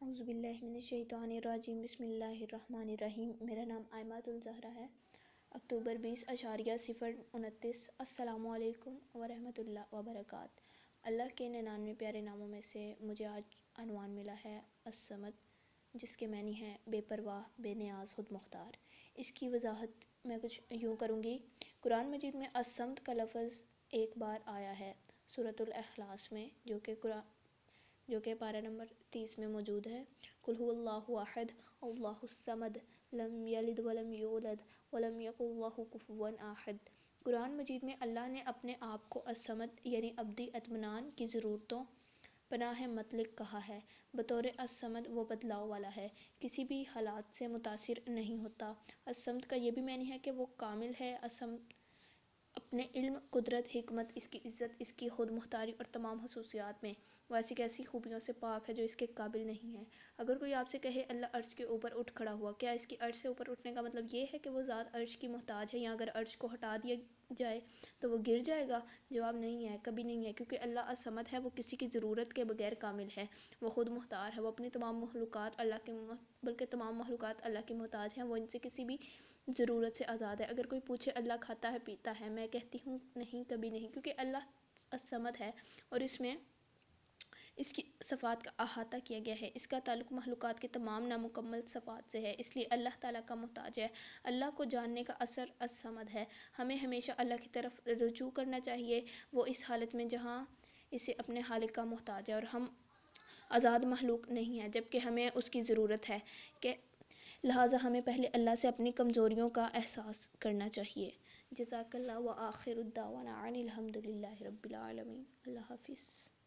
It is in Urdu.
اعوذ باللہ من الشیطان الرجیم بسم اللہ الرحمن الرحیم۔ میرا نام ایماد الزہرا ہے۔ اکتوبر 20/029۔ السلام علیکم ورحمۃ اللہ وبرکاتہ۔ اللہ کے 99 پیارے ناموں میں سے مجھے آج عنوان ملا ہے الصمد، جس کے معنی ہیں بے پرواہ، بے نیاز، خود مختار۔ اس کی وضاحت میں کچھ یوں کروں گی۔ قرآن مجید میں الصمد کا لفظ ایک بار آیا ہے سورۃ الاخلاص میں، جو کہ پارہ نمبر 30 میں موجود ہے۔ قل هو اللہ احد اللہ الصمد لم یلد ولم یولد ولم یکن لہ کفوا احد۔ قرآن مجید میں اللہ نے اپنے آپ کو الصمد یعنی ابدی اطمینان کی ضرورتوں پناہ مطلق کہا ہے۔ بطور الصمد وہ بدلاؤ والا ہے، کسی بھی حالات سے متاثر نہیں ہوتا۔ الصمد کا یہ بھی معنی ہے کہ وہ کامل ہے۔ الصمد اپنے علم، قدرت، حکمت، اس کی عزت، اس کی خود مختاری اور تمام خصوصیات میں وہ ایسی کیسی خوبیوں سے پاک ہے جو اس کے قابل نہیں ہے۔ اگر کوئی آپ سے کہے اللہ عرش کے اوپر اٹھ کھڑا ہوا، کیا اس کی عرش سے اوپر اٹھنے کا مطلب یہ ہے کہ وہ ذات عرش کی محتاج ہے، یا اگر عرش کو ہٹا دیا جائے تو وہ گر جائے گا؟ جواب نہیں ہے، کبھی نہیں ہے، کیونکہ اللہ الصمد ہے، وہ کسی کی ضرورت کے بغیر کامل ہے، وہ خود مختار ہے، وہ اپنی تمام مخلوقات بلکہ تمام مخلوقات اللہ کی محتاج ہیں، وہ ان سے کسی بھی ضرورت سے آزاد ہے۔ اگر کوئی پوچھے اللہ کھاتا ہے، پیتا ہے، میں کہتی ہوں نہیں، کبھی نہیں، کیونکہ اللہ الصمد ہے اور اس میں اس کی صفات کا احاطہ کیا گیا ہے۔ اس کا تعلق مخلوقات کے تمام نامکمل صفات سے ہے، اس لیے اللہ تعالیٰ کا محتاج ہے۔ اللہ کو جاننے کا اثر الصمد ہے۔ ہمیں ہمیشہ اللہ کی طرف رجوع کرنا چاہیے، وہ اس حالت میں جہاں اسے اپنے خالق کا محتاج ہے اور ہم آزاد مخلوق نہیں ہیں، جبکہ ہمیں اس کی ضرورت ہے، لہٰذا ہمیں پہلے اللہ سے اپنی کمزوریوں کا احساس کرنا چاہیے۔ جزاک اللہ، وآخر الدعوانا ان الحمد للہ رب العالمین۔ اللہ حافظ۔